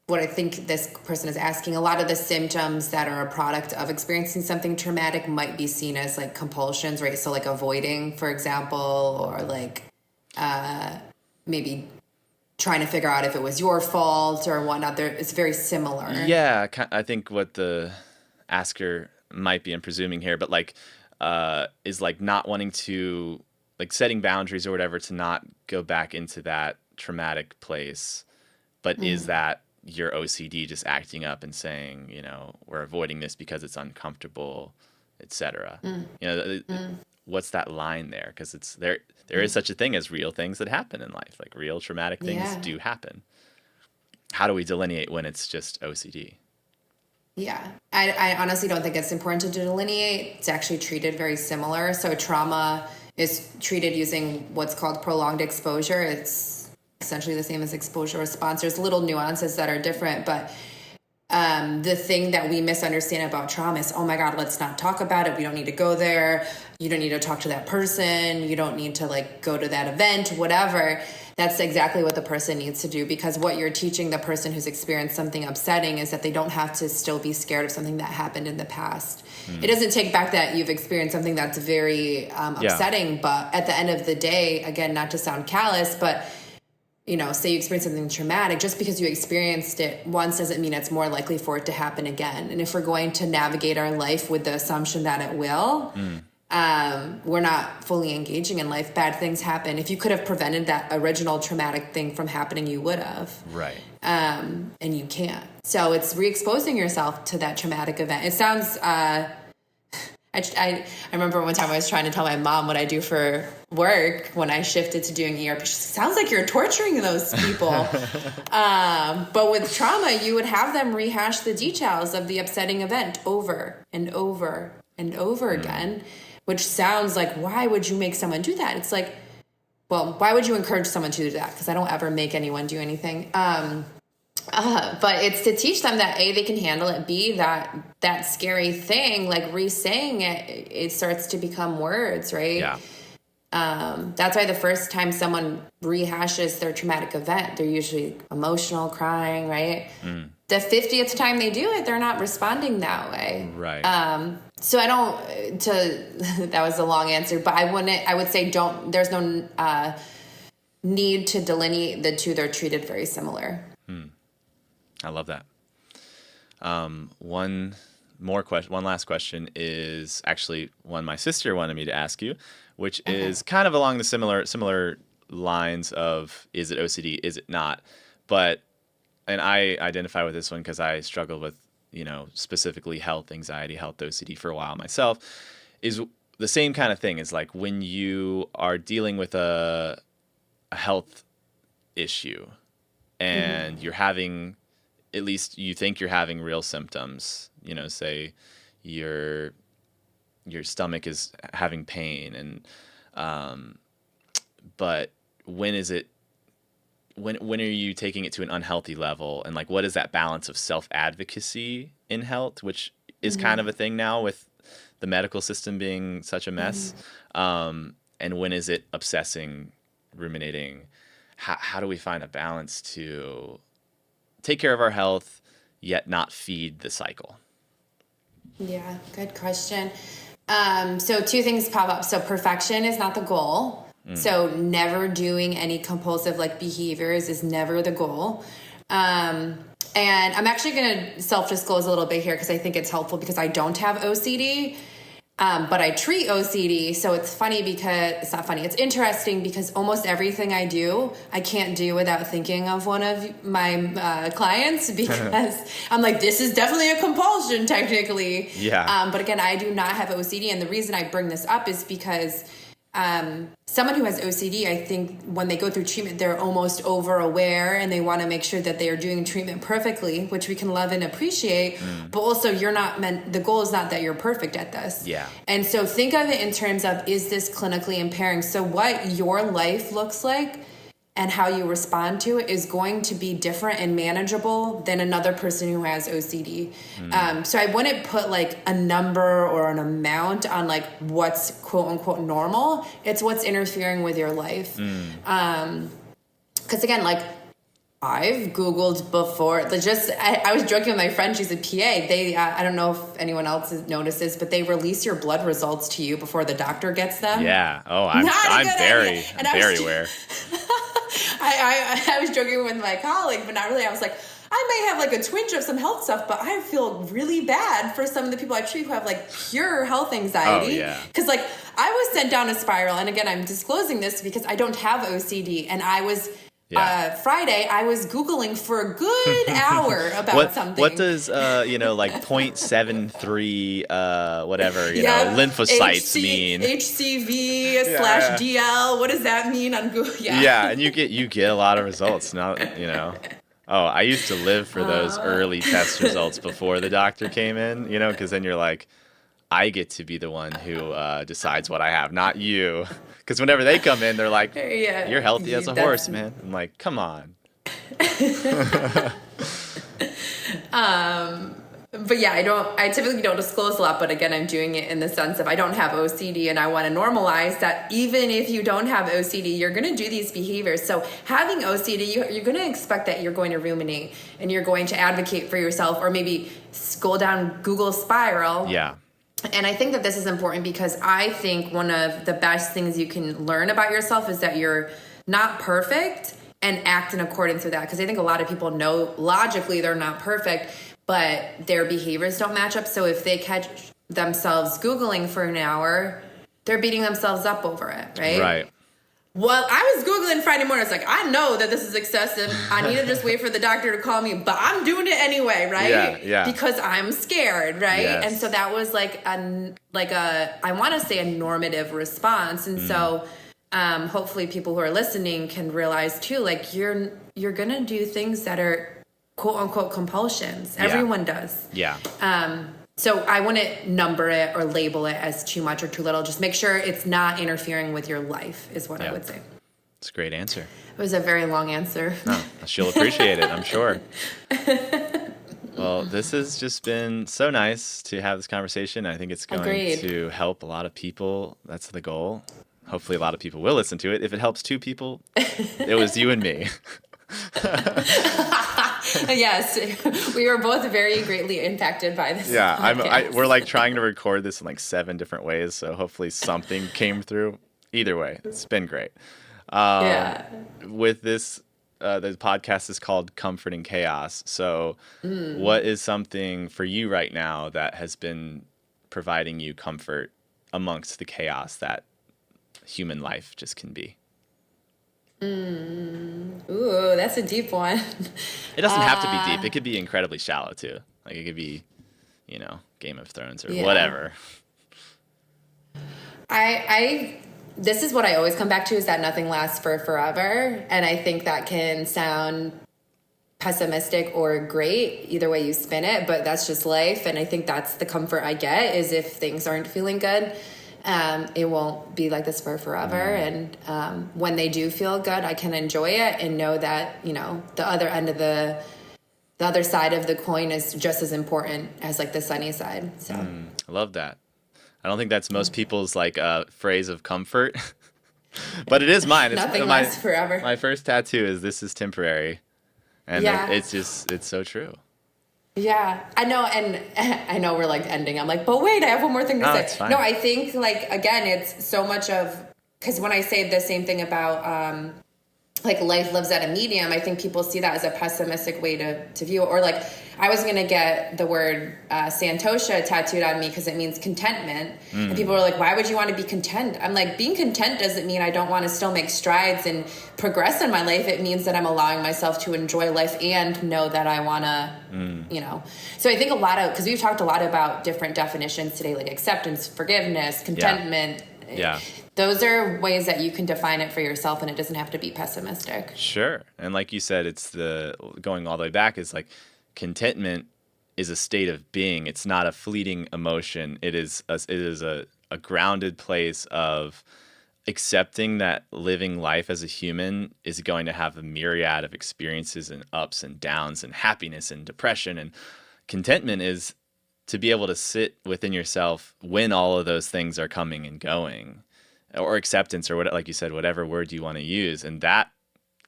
what I think this person is asking, a lot of the symptoms that are a product of experiencing something traumatic might be seen as like compulsions, right? So like avoiding, for example, or like maybe trying to figure out if it was your fault or whatnot. It's very similar. Yeah, I think what the asker might be, I'm presuming here, but like is like not wanting to like setting boundaries or whatever to not go back into that traumatic place. But is that your OCD just acting up and saying, we're avoiding this because it's uncomfortable, etc. What's that line there? Because there is such a thing as real things that happen in life. Like real traumatic things do happen. How do we delineate when it's just OCD? Yeah, I honestly don't think it's important to delineate. It's actually treated very similar. So trauma is treated using what's called prolonged exposure. It's essentially the same as exposure response. There's little nuances that are different, but the thing that we misunderstand about trauma is, oh my God, let's not talk about it. We don't need to go there. You don't need to talk to that person. You don't need to like go to that event, whatever. That's exactly what the person needs to do, because what you're teaching the person who's experienced something upsetting is that they don't have to still be scared of something that happened in the past. It doesn't take back that you've experienced something that's very upsetting, but at the end of the day, again, not to sound callous, but say you experience something traumatic, just because you experienced it once doesn't mean it's more likely for it to happen again. And if we're going to navigate our life with the assumption that it will, we're not fully engaging in life. Bad things happen. If you could have prevented that original traumatic thing from happening, you would have. Right. And you can't. So it's re-exposing yourself to that traumatic event. It sounds... I remember one time I was trying to tell my mom what I do for work when I shifted to doing ERP. She said, sounds like you're torturing those people. But with trauma, you would have them rehash the details of the upsetting event over and over and over again, which sounds like, why would you make someone do that? It's like, well, why would you encourage someone to do that? Because I don't ever make anyone do anything. But it's to teach them that A, they can handle it, B, that scary thing, like re-saying it starts to become words, right? Yeah. That's why the first time someone rehashes their traumatic event, they're usually emotional, crying, right? The 50th time they do it, they're not responding that way. Right. So that was a long answer, but I would say there's no need to delineate the two. They're treated very similar. I love that. One last question is actually one my sister wanted me to ask you, which is kind of along the similar lines of, is it OCD, is it not? And I identify with this one because I struggled with, specifically health anxiety, health OCD for a while myself, is the same kind of thing. Is like when you are dealing with a health issue and you're having, at least you think you're having real symptoms, say your stomach is having pain, and but when are you taking it to an unhealthy level, and like what is that balance of self-advocacy in health, which is kind of a thing now with the medical system being such a mess, and when is it obsessing, ruminating? How do we find a balance to take care of our health, yet not feed the cycle? Yeah, good question. So two things pop up. So perfection is not the goal. So never doing any compulsive behaviors is never the goal. And I'm actually going to self-disclose a little bit here because I think it's helpful, because I don't have OCD. But I treat OCD, so it's funny because it's not funny. It's interesting because almost everything I do, I can't do without thinking of one of my clients, because I'm like, this is definitely a compulsion technically. Yeah. But again, I do not have OCD, and the reason I bring this up is because someone who has OCD, I think when they go through treatment, they're almost over aware and they want to make sure that they are doing treatment perfectly, which we can love and appreciate. But also the goal is not that you're perfect at this. Yeah. And so think of it in terms of, is this clinically impairing? So what your life looks like and how you respond to it is going to be different and manageable than another person who has OCD. So I wouldn't put a number or an amount on what's quote unquote normal. It's what's interfering with your life. Because again, I've Googled before. I was joking with my friend. She's a PA. They, I don't know if anyone else has noticed this, but they release your blood results to you before the doctor gets them. Yeah. Oh, I'm very aware. I was joking with my colleague, but not really. I was like, I might have a twinge of some health stuff, but I feel really bad for some of the people I treat who have pure health anxiety. Oh, yeah. Because I was sent down a spiral. And again, I'm disclosing this because I don't have OCD. And I was, Friday, I was Googling for a good hour about something. What does, like 0.73, whatever, lymphocytes mean? HCV/DL. What does that mean on Google? Yeah, and you get a lot of results. Oh, I used to live for those early test results before the doctor came in, because then you're like, I get to be the one who decides what I have, not you. Because whenever they come in, they're like, you're healthy as a horse, man. I'm like, come on. But yeah, I typically don't disclose a lot, but again, I'm doing it in the sense of I don't have OCD, and I want to normalize that even if you don't have OCD, you're going to do these behaviors. So having OCD, you're going to expect that you're going to ruminate and you're going to advocate for yourself, or maybe go down Google spiral. Yeah. And I think that this is important because I think one of the best things you can learn about yourself is that you're not perfect and act in accordance with that. Because I think a lot of people know logically they're not perfect, but their behaviors don't match up. So if they catch themselves Googling for an hour, they're beating themselves up over it, right? Right. Well, I was Googling Friday morning. It's like, I know that this is excessive. I need to just wait for the doctor to call me, but I'm doing it anyway, right? Yeah. Because I'm scared, right? Yes. And so that was I want to say a normative response. And so hopefully people who are listening can realize too, like you're going to do things that are quote unquote compulsions. Everyone does. Yeah. So I wouldn't number it or label it as too much or too little. Just make sure it's not interfering with your life is what I would say. It's a great answer. It was a very long answer. No, she'll appreciate it, I'm sure. Well, this has just been so nice to have this conversation. I think it's going to help a lot of people. That's the goal. Hopefully a lot of people will listen to it. If it helps 2 people, it was you and me. Yes, we were both very greatly impacted by this. Yeah, we're like trying to record this in like 7 different ways, so hopefully something came through. Either way, it's been great. With this, the podcast is called Comfort in Chaos. So, what is something for you right now that has been providing you comfort amongst the chaos that human life just can be? Ooh, that's a deep one. It doesn't have to be deep. It could be incredibly shallow too. Like it could be, Game of Thrones or whatever. This is what I always come back to is that nothing lasts for forever. And I think that can sound pessimistic or great, either way you spin it, but that's just life. And I think that's the comfort I get is if things aren't feeling good, it won't be like this for forever. And when they do feel good, I can enjoy it and know that, the other end of the other side of the coin is just as important as like the sunny side. So I love that. I don't think that's most people's phrase of comfort, but it is mine. Nothing lasts forever. My first tattoo is "This is temporary," and it's so true. Yeah, I know, and I know we're ending. I'm like, but wait, I have one more thing to say. It's fine. No, I think again, it's so much of because when I say the same thing about life lives at a medium, I think people see that as a pessimistic way to view it. Or I was gonna get the word Santosha tattooed on me because it means contentment, and people were like, why would you want to be content? I'm like, being content doesn't mean I don't want to still make strides and progress in my life. It means that I'm allowing myself to enjoy life and know that I want to, So I think because we've talked a lot about different definitions today, like acceptance, forgiveness, contentment. Yeah. Those are ways that you can define it for yourself, and it doesn't have to be pessimistic. Sure. And like you said, it's going all the way back is contentment is a state of being. It's not a fleeting emotion. It is a grounded place of accepting that living life as a human is going to have a myriad of experiences and ups and downs and happiness and depression. And contentment is to be able to sit within yourself when all of those things are coming and going. Or acceptance, or what, like you said, whatever word you want to use. And that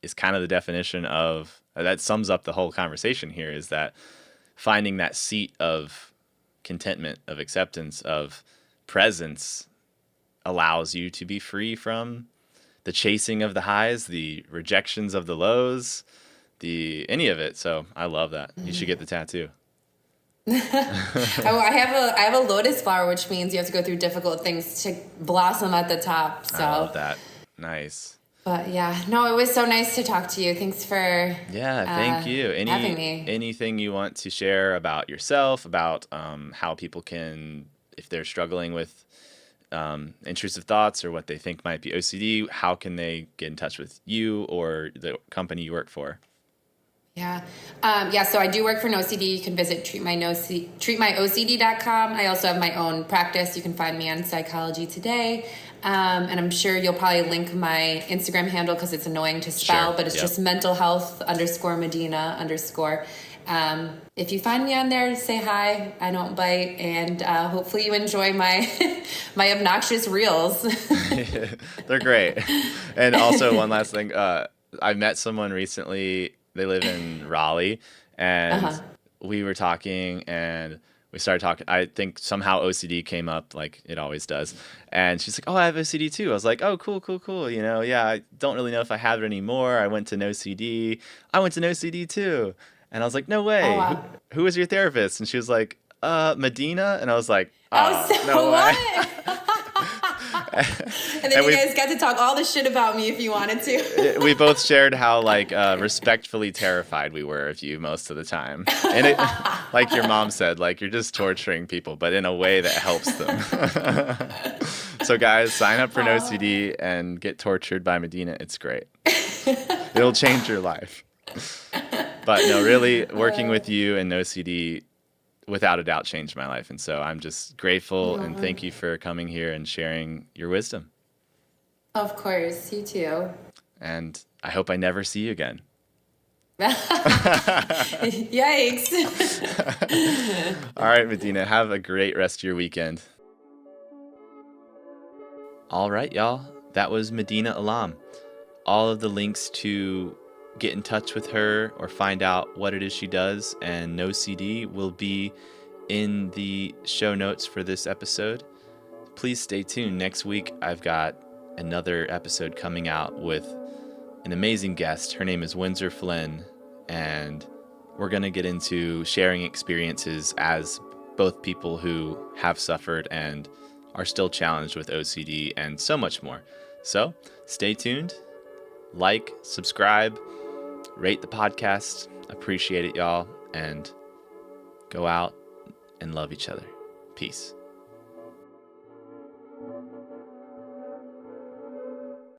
is kind of the definition of, that sums up the whole conversation here, is that finding that seat of contentment, of acceptance, of presence allows you to be free from the chasing of the highs, the rejections of the lows, any of it. So I love that. You should get the tattoo. I have a lotus flower, which means you have to go through difficult things to blossom at the top. So I love that. Nice. But yeah, no, it was so nice to talk to you. Thanks for Yeah, thank you. having me. Anything you want to share about yourself, about how people can, if they're struggling with intrusive thoughts or what they think might be OCD, how can they get in touch with you or the company you work for? Yeah. So I do work for NOCD. You can visit treatmyocd.com. I also have my own practice. You can find me on Psychology Today. And I'm sure you'll probably link my Instagram handle because it's annoying to spell, Sure. but it's Yep. just mental health _Madina _ if you find me on there, say hi. I don't bite. And hopefully you enjoy my my obnoxious reels. They're great. And also one last thing, I met someone recently. They live in Raleigh, and we were talking, and we started talking. I think somehow OCD came up, like it always does. And she's like, "Oh, I have OCD too." I was like, "Oh, cool. You know, yeah, I don't really know if I have it anymore. I went to NOCD. I went to NOCD too." And I was like, "No Oh, way. wow. Who was your therapist?" And she was like, Medina. And I was like, Oh, "Oh, so no way." what? And then And you guys got to talk all the shit about me if you wanted to. we both shared how like respectfully terrified we were of you most of the time, and it, like your mom said, like you're just torturing people, but in a way that helps them. So guys, sign up for NOCD and get tortured by Medina. It's great. It'll change your life. But no, really, working with you and NOCD without a doubt changed my life, and so I'm just grateful and thank you for coming here and sharing your wisdom. Of course, you too. And I hope I never see you again. Yikes. All right, Medina, have a great rest of your weekend. All right, y'all. That was Madina Alam. All of the links to get in touch with her or find out what it is she does and NOCD will be in the show notes for this episode. Please stay tuned. Next week, I've got another episode coming out with an amazing guest. Her name is Windsor Flynn, and we're going to get into sharing experiences as both people who have suffered and are still challenged with OCD and so much more. So stay tuned, like, subscribe, rate the podcast. Appreciate it, y'all, and go out and love each other. Peace.